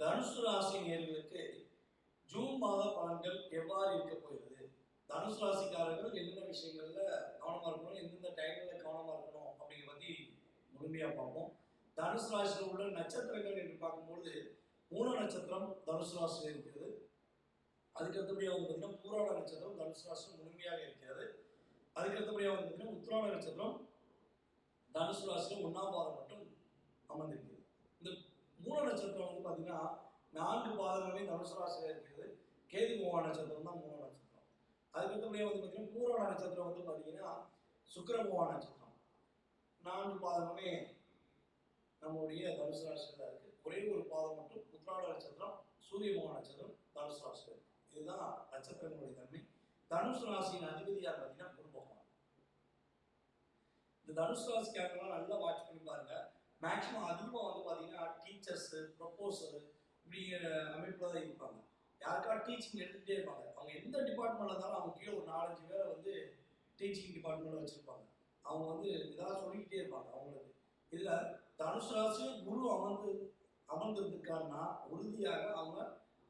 தனுசு ராசி நேயர்களுக்கு ஜூன் மாத பலன்கள் எவ்வாறு இருக்க போகிறது? தனுசு ராசிக்காரர்கள் என்னென்ன விஷயங்கள்ல கவனமா இருக்கணும், எந்தெந்த டைம்ல கவனமா இருக்கணும் அப்படிங்கிற பத்தி முழுமையா பார்ப்போம். தனுசு ராசியில் உள்ள நட்சத்திரங்கள் என்று பார்க்கும்பொழுது மூல நட்சத்திரம் தனுசு ராசியில் இருக்கிறது. அதுக்கு அடுத்தபடியாக பார்த்தீங்கன்னா பூராட நட்சத்திரம் தனுசு ராசியில் முழுமையாக இருக்கிறது. அதுக்கு அடுத்தபடியாக பார்த்தீங்கன்னா உத்திராட நட்சத்திரம் தனுசு ராசியில் 1ஆம் பாதம் மட்டும் அமர்ந்திருக்கிறது. இந்த மூல நட்சத்திரம் பார்த்தீங்கன்னா 4 பாதங்களுமே தனுசு ராசியில் இருக்கிறது. கேது பகவான் நட்சத்திரம் தான் மூல நட்சத்திரம். அதுக்கடுத்தபடியாக பார்த்தீங்கன்னா பூராட நட்சத்திரம் பார்த்தீங்கன்னா சுக்கிர பகவான் நட்சத்திரம். 4 பாதங்களுமே நம்மளுடைய தனுசு ராசியில் தான் இருக்கு. ஒரே ஒரு பாதம் மட்டும் உத்திராட நட்சத்திரம் சூரிய பகவான் நட்சத்திரம் தனுசு ராசியில் இருக்கு. இதுதான் நட்சத்திரங்களுடைய தன்மை. தனுசு ராசியின் அதிபதியாக பார்த்தீங்கன்னா குரு பகவான். இந்த தனுசு ராசிக்காரங்களாம் நல்லா வாட்ச் பண்ணி பாருங்க. மேக்சிமம் அதிகமாக பார்த்தீங்கன்னா டீச்சர்ஸ், ப்ரொபோசர் இப்படிங்கிற அமைப்புல தான் இருப்பாங்க. யாருக்கா டீச்சிங் எடுத்துகிட்டே இருப்பாங்க. அவங்க எந்த டிபார்ட்மெண்ட்ல இருந்தாலும் அவங்க கீழே ஒரு 4-5 பேரை டீச்சிங் டிபார்ட்மெண்ட்ல வச்சிருப்பாங்க. அவங்க ஏதாவது சொல்லிக்கிட்டே இருப்பாங்க அவங்களுக்கு. இதுல தனுசு ராசியும் குரு அமர்ந்திருக்காருன்னா உறுதியாக அவங்க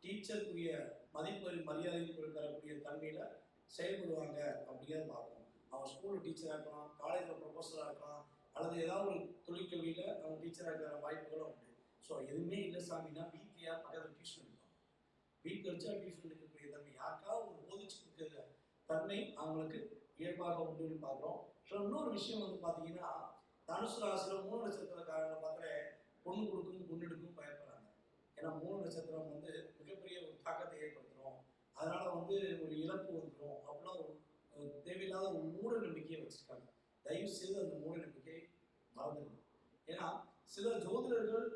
டீச்சருக்குரிய மதிப்பு மரியாதை தரக்கூடிய தன்மையில செயல்படுவாங்க அப்படிங்கிறத பார்க்கணும். அவங்க ஸ்கூலில் டீச்சராக இருக்கலாம், காலேஜில் ப்ரொஃபஸராக இருக்கலாம், அல்லது ஏதாவது ஒரு தொழிற்கல்வியில் அவங்க டீச்சராக இருக்கிற வாய்ப்புகளும் உண்டு. ஸோ எதுவுமே இல்லை சாமின்னா வீட்லையா பக்கத்தில் டியூஷன் எடுப்பாங்க. வீட்டில் வச்சா டியூஷன் எடுக்கக்கூடிய தன்மை யாருக்காவது ஒரு போதிச்சு கொடுக்குற தன்மை அவங்களுக்கு இயல்பாக உண்டுன்னு பார்க்குறோம். ஸோ இன்னொரு விஷயம் பார்த்தீங்கன்னா தனுசு ராசியில் 3 நட்சத்திரக்காரங்களை பார்க்குற பொண்ணு கொடுக்கும் பொண்ணு எடுக்கும் பயப்படுறாங்க. ஏன்னா 3 நட்சத்திரம் மிகப்பெரிய ஒரு தாக்கத்தை ஏற்படுத்துகிறோம். அதனால ஒரு இழப்பு வந்துடும் அப்படிலாம் ஒரு தேவையில்லாத ஒரு மூட நம்பிக்கையை வச்சிருக்காங்க. தயவு செய்து அந்த மூட நம்பிக்கை மறந்துடணும். ஏன்னா சில ஜோதிடர்கள்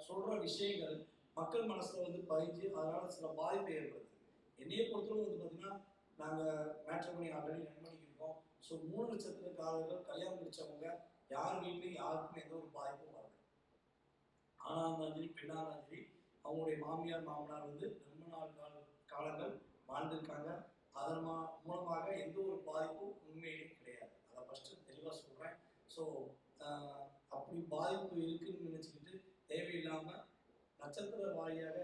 சொல்ற விஷயங்கள் மக்கள் மனசுல பதிஞ்சு அதனால சில பாதிப்பை ஏற்படுது. என்னைய பொறுத்தவரை பார்த்தீங்கன்னா நாங்கள் மேட்ரிமோனி ஆல்ரெடி ரன் பண்ணிக்கிருக்கோம். ஸோ 3 நட்சத்திரக்காரர்கள் கல்யாணம் முடிச்சவங்க யார் வீட்லையும் யாருக்கும் எந்த ஒரு பாதிப்பும் வரல. ஆணாக இருந்தாலும் சரி பெண்ணாக இருந்தாலும் சரி அவங்களுடைய மாமியார் மாமனார் ரொம்ப நாள் காலங்கள் வாழ்ந்திருக்காங்க. அதன் மூலமாக எந்த ஒரு பாதிப்பும் உண்மையிலேயே கிடையாது. அதை ஃபஸ்ட்டு தெளிவாக சொல்கிறேன். ஸோ அப்படி பாதிப்பு இருக்குன்னு நினச்சிக்கிட்டு தேவையில்லாமல் நட்சத்திர வாரியாக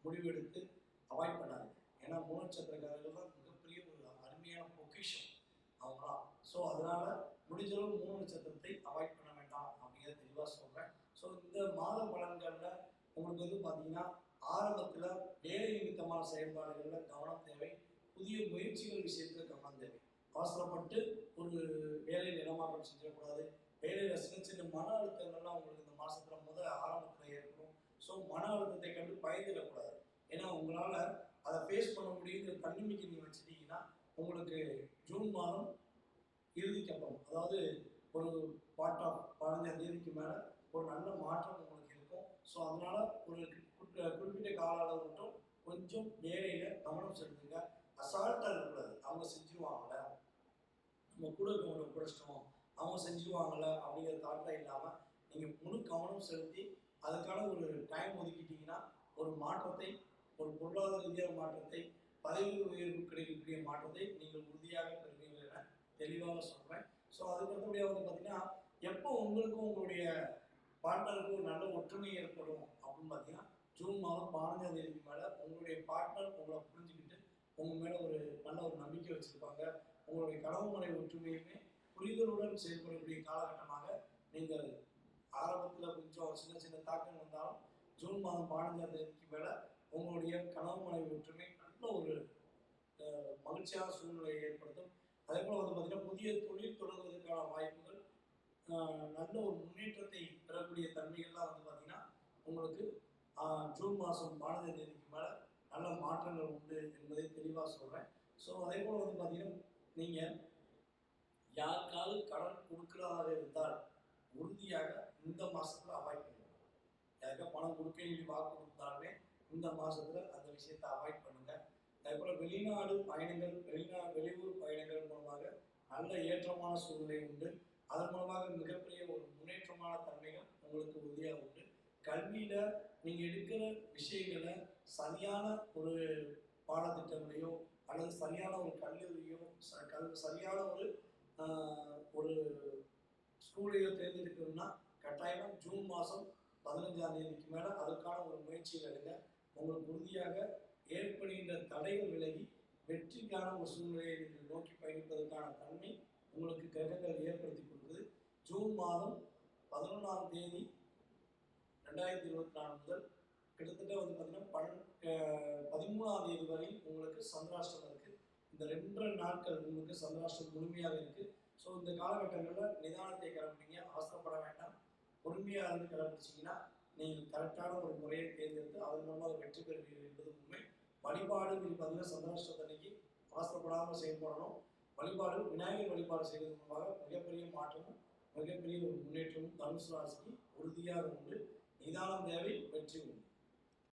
முடிவெடுத்து அவாய்ட் பண்ணாது. ஏன்னா 3 நட்சத்திரக்காரர்கள் தான் மிகப்பெரிய ஒரு அருமையான பொக்கிஷம் அவங்களாம். ஸோ அதனால் முடிஞ்சளவு 3 நட்சத்திரத்தை அவாய்ட் பண்ண வேண்டாம் அப்படிங்கிறத தெளிவாக சொல்கிறேன். ஸோ இந்த மாத பலன்களில் உங்களுக்கு பார்த்தீங்கன்னா ஆரம்பத்தில் வேலை நிமித்தமான செயல்பாடுகளில் கவனம் தேவை. புதிய முயற்சிகள் விஷயத்தில் கவனம் தேவை. அவசரப்பட்டு ஒரு வேலையில் இடமாற்றம் செஞ்சிடக்கூடாது. வேலையில் சின்ன சின்ன மன அழுத்தங்கள்லாம் உங்களுக்கு இந்த மாதத்தில் ஆரம்பத்தில் ஏற்படும். ஸோ மன அழுத்தத்தை கண்டு பயந்துடக்கூடாது. ஏன்னா உங்களால் அதை ஃபேஸ் பண்ண முடியுங்கிற தன்னம்பிக்கை நீங்கள் வச்சுட்டீங்கன்னா உங்களுக்கு ஜூன் மாதம் இறுதிக்கு அப்புறம், அதாவது ஒரு 15ஆம் தேதிக்கு மேலே ஒரு நல்ல மாற்றம் உங்களுக்கு இருக்கும். ஸோ அதனால ஒரு குறிப்பிட்ட கால அளவு மட்டும் கொஞ்சம் வேலையில் கவனம் செலுத்துங்க. அசால்ட்டாக இருக்கக்கூடாது. அவங்க செஞ்சுருவாங்கள்ல, நம்ம கூட இருக்கவங்களோட குறைச்சிட்டோம், அவங்க செஞ்சுருவாங்கள்ல அப்படிங்கிற தாட்டில் இல்லாமல் நீங்கள் முழு கவனம் செலுத்தி அதுக்கான ஒரு டைம் ஒதுக்கிட்டீங்கன்னா ஒரு மாற்றத்தை, ஒரு பொருளாதார ரீதியான மாற்றத்தை, பதவி உயர்வு கிடைக்கக்கூடிய மாற்றத்தை நீங்கள் உறுதியாக பெறுவீர்கள் என தெளிவாக சொல்கிறேன். ஸோ அதுக்கடுத்தபடியாக பார்த்தீங்கன்னா எப்போ உங்களுக்கும் உங்களுடைய பார்ட்னருக்கும் ஒரு நல்ல ஒற்றுமை ஏற்படும் அப்படின்னு பார்த்தீங்கன்னா ஜூன் மாதம் 15ஆம் தேதிக்கு மேலே உங்களுடைய பார்ட்னர் உங்களை புரிஞ்சுக்கிட்டு உங்கள் மேலே ஒரு நல்ல ஒரு நம்பிக்கை வச்சுருப்பாங்க. உங்களுடைய கனவு மனை ஒற்றுமையுமே புரிதலுடன் செயல்படக்கூடிய காலகட்டமாக நீங்கள் ஆரம்பத்தில் கொஞ்சம் சின்ன சின்ன தாக்கங்கள் வந்தாலும் ஜூன் மாதம் 15ஆம் தேதிக்கு மேலே உங்களுடைய கனவு மனை ஒற்றுமை நல்ல ஒரு மகிழ்ச்சியான சூழ்நிலையை ஏற்படுத்தும். அதே போல் பார்த்தீங்கன்னா புதிய தொழில் தொடங்குவதற்கான வாய்ப்புகள், நல்ல ஒரு முன்னேற்றத்தை பெறக்கூடிய தன்மைகள்லாம் பார்த்தீங்கன்னா உங்களுக்கு ஜூன் மாதம் 15ஆம் தேதிக்கு மேலே நல்ல மாற்றங்கள் உண்டு என்பதை தெளிவாக சொல்கிறேன். ஸோ அதே போல் பார்த்தீங்கன்னா நீங்கள் யாருக்காவது கடன் கொடுக்கிறதாக இருந்தால் உறுதியாக இந்த மாதத்தில் அவாய்ட் பண்ணுங்க. யாருக்கா பணம் கொடுக்க வாக்கு கொடுத்தாலுமே இந்த மாதத்தில் அந்த விஷயத்தை அவாய்ட் பண்ணுங்கள். அதே போல் வெளிநாடு பயணங்கள், வெளியூர் பயணங்கள் மூலமாக நல்ல ஏற்றமான சூழ்நிலை உண்டு. அதன் மூலமாக மிகப்பெரிய ஒரு முன்னேற்றமான தன்மைகள் உங்களுக்கு உறுதியாக உண்டு. கல்வியில் நீங்கள் எடுக்கிற விஷயங்களை சரியான ஒரு பாடத்திட்டங்களையோ அல்லது சரியான ஒரு கல்லூரியோ சரியான ஒரு ஸ்கூலையோ தேர்ந்தெடுக்கணும்னா கட்டாயமாக ஜூன் மாதம் 15ஆம் தேதிக்கு மேலே அதற்கான ஒரு முயற்சியில் எடுங்க. உங்களுக்கு உறுதியாக ஏற்படுகின்ற தடைகள் விலகி வெற்றிக்கான ஒரு சூழ்நிலையை நீங்கள் நோக்கி பயணிப்பதற்கான தன்மை உங்களுக்கு கிரகங்கள் ஏற்படுத்தி கொடுக்குது. ஜூன் மாதம் 11ஆம் தேதி 2024 முதல் கிட்டத்தட்ட வந்து பார்த்தீங்கன்னா 13ஆம் தேதி வரை உங்களுக்கு சந்திராஷ்டமம் இருக்குது. இந்த 2 நாட்கள் உங்களுக்கு சந்திராஷ்டமம் முழுமையாக இருக்குது. ஸோ இந்த காலகட்டங்களில் நிதானத்தை கடைபிடிங்க, அவசரப்பட வேண்டாம். பொறுமையாக இருந்து கடைபிடிச்சிங்கன்னா நீங்கள் கரெக்டான ஒரு முறையை தேர்ந்தெடுத்து அதன் மூலமாக வெற்றி பெறுவீர்கள் என்பது உண்மை. வழிபாடு பார்த்தீங்கன்னா சந்திராஷ்டமத்தன்னைக்கு அவசரப்படாமல் செயல்படணும். வழிபாடு விநாயகர் வழிபாடு செய்வதன் மூலமாக மிகப்பெரிய மாற்றமும் மிகப்பெரிய ஒரு முன்னேற்றமும் தனுசு ராசிக்கு உறுதியாக உண்டு. நிதானம் தேவை, வெற்றி உண்டு.